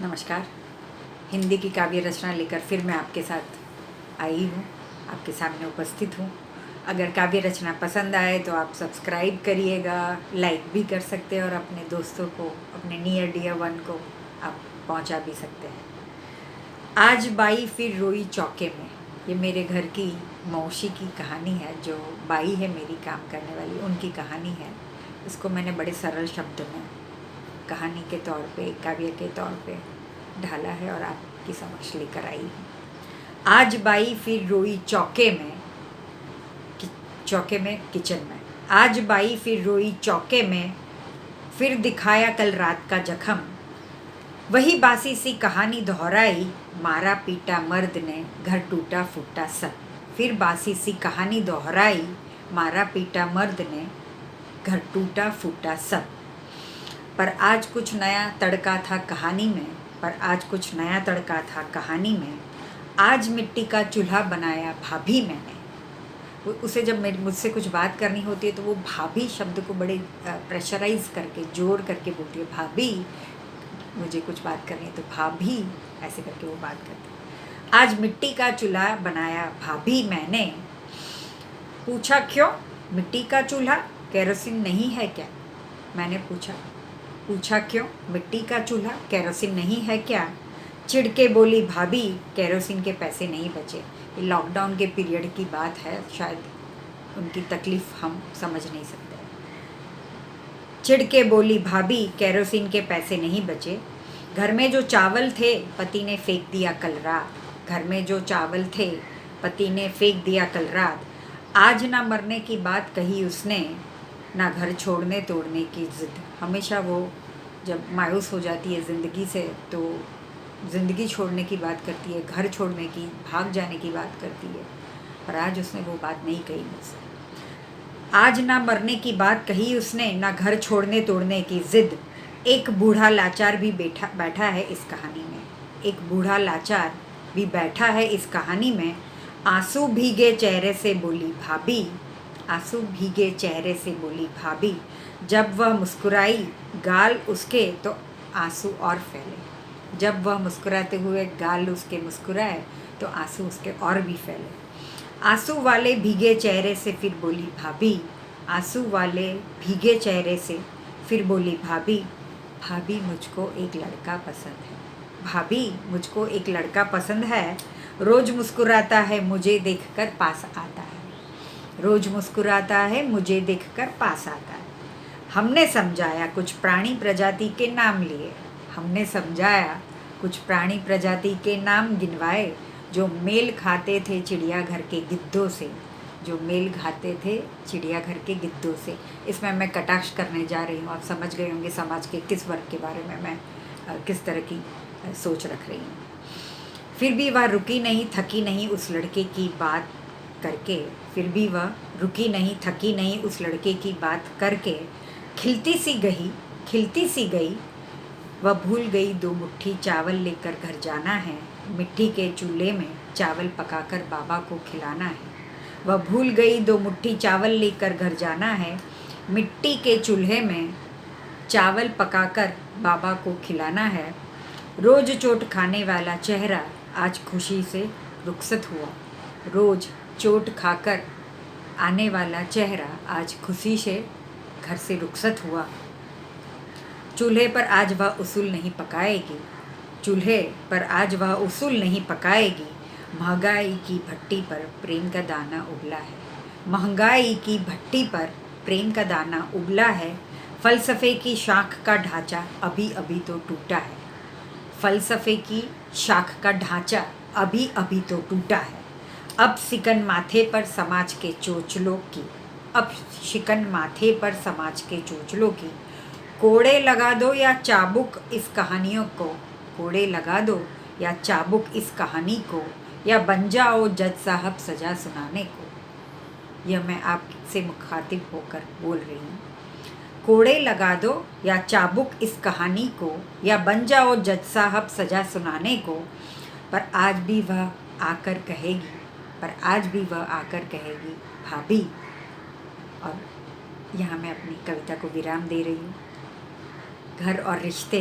नमस्कार। हिंदी की काव्य रचना लेकर फिर मैं आपके साथ आई हूँ, आपके सामने उपस्थित हूँ। अगर काव्य रचना पसंद आए तो आप सब्सक्राइब करिएगा, लाइक भी कर सकते हैं और अपने दोस्तों को, अपने नियर डियर वन को आप पहुँचा भी सकते हैं। आज बाई फिर रोई चौके में, ये मेरे घर की मौसी की कहानी है। जो बाई है मेरी काम करने वाली, उनकी कहानी है। इसको मैंने बड़े सरल शब्द में कहानी के तौर पे, काव्य के तौर पे ढाला है और आपकी समक्ष लेकर आई हूँ। आज बाई फिर रोई चौके में, चौके में किचन में। आज बाई फिर रोई चौके में, फिर दिखाया कल रात का जख्म। वही बासी सी कहानी दोहराई, मारा पीटा मर्द ने, घर टूटा फूटा सब। फिर बासी सी कहानी दोहराई, मारा पीटा मर्द ने, घर टूटा फूटा सब। पर आज कुछ नया तड़का था कहानी में, पर आज कुछ नया तड़का था कहानी में। आज मिट्टी का चूल्हा बनाया भाभी मैंने। उसे जब मुझसे कुछ बात करनी होती है तो वो भाभी शब्द को बड़े प्रेशराइज करके, जोर करके बोलती है। भाभी, मुझे कुछ बात करनी है तो भाभी, ऐसे करके वो बात करती है। आज मिट्टी का चूल्हा बनाया भाभी मैंने। पूछा क्यों मिट्टी का चूल्हा, केरोसिन नहीं है क्या? मैंने पूछा क्यों मिट्टी का चूल्हा, केरोसिन नहीं है क्या? चिढ़ के बोली भाभी, केरोसिन के पैसे नहीं बचे। ये लॉकडाउन के पीरियड की बात है, शायद उनकी तकलीफ़ हम समझ नहीं सकते। चिढ़ के बोली भाभी, केरोसिन के पैसे नहीं बचे। घर में जो चावल थे पति ने फेंक दिया कल रात। घर में जो चावल थे पति ने फेंक दिया कल रात। आज ना मरने की बात कही उसने, ना घर छोड़ने तोड़ने की ज़िद। हमेशा वो जब मायूस हो जाती है ज़िंदगी से तो ज़िंदगी छोड़ने की बात करती है, घर छोड़ने की, भाग जाने की बात करती है। पर आज उसने वो बात नहीं कही मुझसे। आज ना मरने की बात कही उसने, ना घर छोड़ने तोड़ने की ज़िद। एक बूढ़ा लाचार भी बैठा है इस कहानी में। एक बूढ़ा लाचार भी बैठा है इस कहानी में। आंसू भीगे चेहरे से बोली भाभी, आंसू भीगे चेहरे से बोली भाभी। जब वह मुस्कुराई गाल उसके तो आंसू और फैले। जब वह मुस्कुराते हुए गाल उसके मुस्कुराए तो आंसू उसके और भी फैले। आंसू वाले भीगे चेहरे से फिर बोली भाभी, आंसू वाले भीगे चेहरे से फिर बोली भाभी, भाभी मुझको एक लड़का पसंद है। भाभी मुझको एक लड़का पसंद है। रोज़ मुस्कुराता है मुझे देखकर पास आता है। रोज़ मुस्कुराता है मुझे देखकर पास आता है। हमने समझाया कुछ प्राणी प्रजाति के नाम लिए। हमने समझाया कुछ प्राणी प्रजाति के नाम गिनवाए, जो मेल खाते थे चिड़ियाघर के गिद्धों से। जो मेल खाते थे चिड़ियाघर के गिद्धों से। इसमें मैं कटाक्ष करने जा रही हूँ। आप समझ गए होंगे समाज के किस वर्ग के बारे में मैं किस तरह की सोच रख रही हूँ। फिर भी वह रुकी नहीं थकी नहीं उस लड़के की बात करके। फिर भी वह रुकी नहीं थकी नहीं उस लड़के की बात करके। खिलती सी गई वह भूल गई 2 मुट्ठी चावल लेकर घर जाना है। मिट्टी के चूल्हे में चावल पकाकर बाबा को खिलाना है। वह भूल गई 2 मुट्ठी चावल लेकर घर जाना है। मिट्टी के चूल्हे में चावल पकाकर बाबा को खिलाना है। रोज़ चोट खाने वाला चेहरा आज खुशी से रुखसत हुआ। रोज़ चोट खाकर आने वाला चेहरा आज खुशी से घर से रुखसत हुआ। चूल्हे पर आज वह उसूल नहीं पकाएगी। चूल्हे पर आज वह उसूल नहीं पकाएगी। महंगाई की भट्टी पर प्रेम का दाना उबला है। महंगाई की भट्टी पर प्रेम का दाना उबला है। फ़लसफ़े की शाख का ढांचा अभी अभी तो टूटा है। फ़लसफ़े की शाख का ढांचा अभी अभी तो टूटा है। अब शिकन माथे पर समाज के चोचलों की, अब शिकन माथे पर समाज के चोचलों की। कोड़े लगा दो या चाबुक इस कहानियों को। कोड़े लगा दो या चाबुक इस कहानी को, या बन जाओ जज साहब सज़ा सुनाने को। यह मैं आपसे मुखातिब होकर बोल रही हूँ। कोड़े लगा दो या चाबुक इस कहानी को, या बन जाओ जज साहब सज़ा सुनाने को। पर आज भी वह आकर कहेगी, पर आज भी वह आकर कहेगी भाभी। और यहाँ मैं अपनी कविता को विराम दे रही हूँ। घर और रिश्ते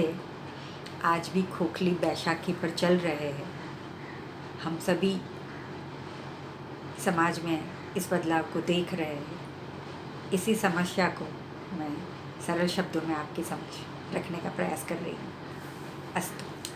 आज भी खोखली बैशाखी पर चल रहे हैं। हम सभी समाज में इस बदलाव को देख रहे हैं। इसी समस्या को मैं सरल शब्दों में आपके समक्ष रखने का प्रयास कर रही हूँ। अस्तु।